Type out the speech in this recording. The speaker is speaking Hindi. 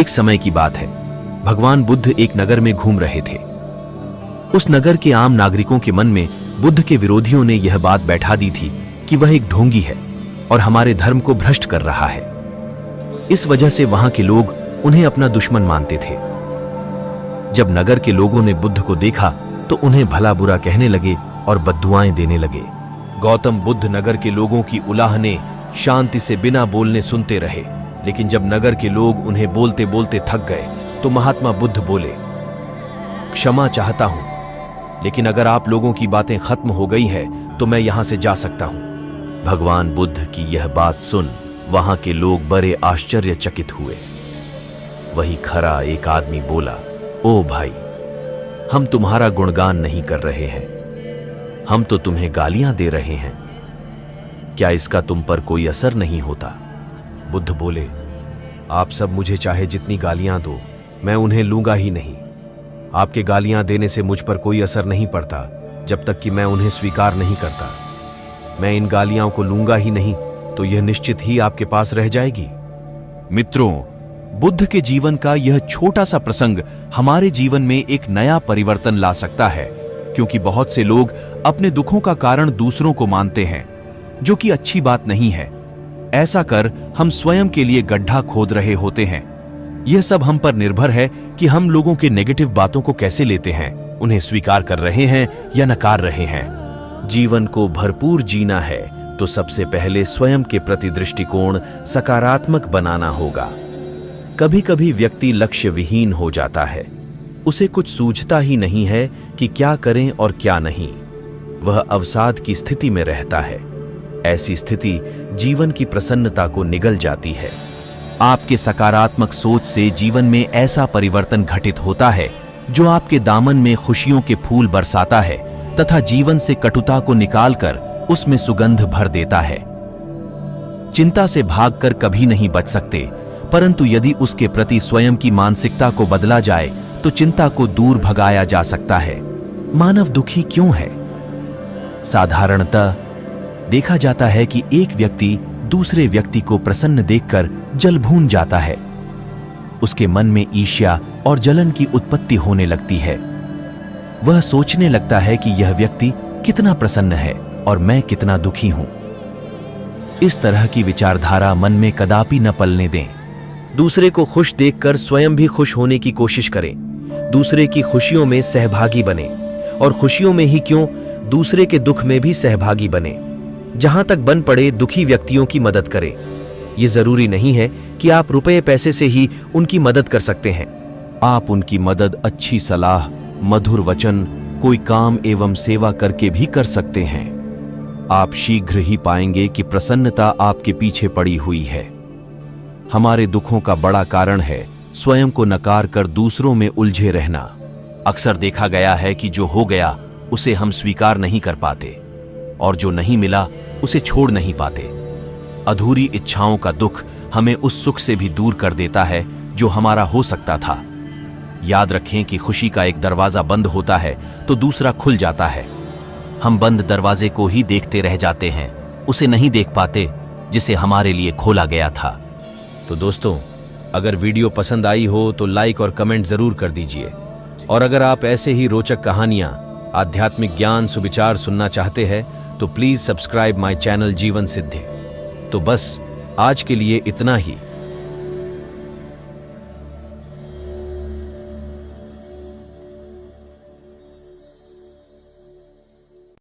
एक समय की बात है, भगवान बुद्ध एक नगर में घूम रहे थे। उस नगर के आम नागरिकों के मन में बुद्ध के विरोधियों ने यह बात बैठा दी थी कि वह एक ढोंगी है और हमारे धर्म को भ्रष्ट कर रहा है। इस वजह से वहां के लोग उन्हें अपना दुश्मन मानते थे। जब नगर के लोगों ने बुद्ध को देखा तो उन्हें भला बुरा कहने लगे और बद्दुआएं देने लगे। गौतम बुद्ध नगर के लोगों की उलाहने शांति से बिना बोलने सुनते रहे, लेकिन जब नगर के लोग उन्हें बोलते बोलते थक गए तो महात्मा बुद्ध बोले, क्षमा चाहता हूं, लेकिन अगर आप लोगों की बातें खत्म हो गई हैं तो मैं यहां से जा सकता हूं। भगवान बुद्ध की यह बात सुन वहां के लोग बड़े आश्चर्यचकित हुए। वही खरा एक आदमी बोला, ओ भाई, हम तुम्हारा गुणगान नहीं कर रहे हैं, हम तो तुम्हें गालियां दे रहे हैं। क्या इसका तुम पर कोई असर नहीं होता? बुद्ध बोले, आप सब मुझे चाहे जितनी गालियां दो, मैं उन्हें लूंगा ही नहीं। आपके गालियां देने से मुझ पर कोई असर नहीं पड़ता जब तक कि मैं उन्हें स्वीकार नहीं करता। मैं इन गालियां को लूंगा ही नहीं तो यह निश्चित ही आपके पास रह जाएगी। मित्रों, बुद्ध के जीवन का यह छोटा सा प्रसंग हमारे जीवन में एक नया परिवर्तन ला सकता है, क्योंकि बहुत से लोग अपने दुखों का कारण दूसरों को मानते हैं, जो कि अच्छी बात नहीं है। ऐसा कर हम स्वयं के लिए गड्ढा खोद रहे होते हैं। यह सब हम पर निर्भर है कि हम लोगों के नेगेटिव बातों को कैसे लेते हैं, उन्हें स्वीकार कर रहे हैं या नकार रहे हैं। जीवन को भरपूर जीना है तो सबसे पहले स्वयं के प्रति दृष्टिकोण सकारात्मक बनाना होगा। कभी कभी व्यक्ति लक्ष्य विहीन हो जाता है, उसे कुछ सूझता ही नहीं है कि क्या करें और क्या नहीं। वह अवसाद की स्थिति में रहता है। ऐसी स्थिति जीवन की प्रसन्नता को निगल जाती है। आपके सकारात्मक सोच से जीवन में ऐसा परिवर्तन घटित होता है जो आपके दामन में खुशियों के फूल बरसाता है तथा जीवन से कटुता को निकालकर उसमें सुगंध भर देता है। चिंता से भागकर कभी नहीं बच सकते, परंतु यदि उसके प्रति स्वयं की मानसिकता को बदला जाए तो चिंता को दूर भगाया जा सकता है। मानव दुखी क्यों है? साधारणतः देखा जाता है कि एक व्यक्ति दूसरे व्यक्ति को प्रसन्न देखकर जल भून जाता है। उसके मन में ईर्ष्या और जलन की उत्पत्ति होने लगती है। वह सोचने लगता है कि यह व्यक्ति कितना प्रसन्न है और मैं कितना दुखी हूं। इस तरह की विचारधारा मन में कदापि न पलने दें। दूसरे को खुश देखकर स्वयं भी खुश होने की कोशिश करें। दूसरे की खुशियों में सहभागी बने, और खुशियों में ही क्यों, दूसरे के दुख में भी सहभागी बने। जहां तक बन पड़े दुखी व्यक्तियों की मदद करें। यह जरूरी नहीं है कि आप रुपए पैसे से ही उनकी मदद कर सकते हैं। आप उनकी मदद अच्छी सलाह, मधुर वचन, कोई काम एवं सेवा करके भी कर सकते हैं। आप शीघ्र ही पाएंगे कि प्रसन्नता आपके पीछे पड़ी हुई है। हमारे दुखों का बड़ा कारण है स्वयं को नकार कर दूसरों में उलझे रहना। अक्सर देखा गया है कि जो हो गया उसे हम स्वीकार नहीं कर पाते, और जो नहीं मिला उसे छोड़ नहीं पाते। अधूरी इच्छाओं का दुख हमें उस सुख से भी दूर कर देता है जो हमारा हो सकता था। याद रखें कि खुशी का एक दरवाजा बंद होता है तो दूसरा खुल जाता है। हम बंद दरवाजे को ही देखते रह जाते हैं, उसे नहीं देख पाते जिसे हमारे लिए खोला गया था। तो दोस्तों, अगर वीडियो पसंद आई हो तो लाइक और कमेंट जरूर कर दीजिए, और अगर आप ऐसे ही रोचक कहानियां, आध्यात्मिक ज्ञान, सुविचार सुनना चाहते हैं तो प्लीज सब्सक्राइब माय चैनल जीवन सिद्धि। तो बस आज के लिए इतना ही।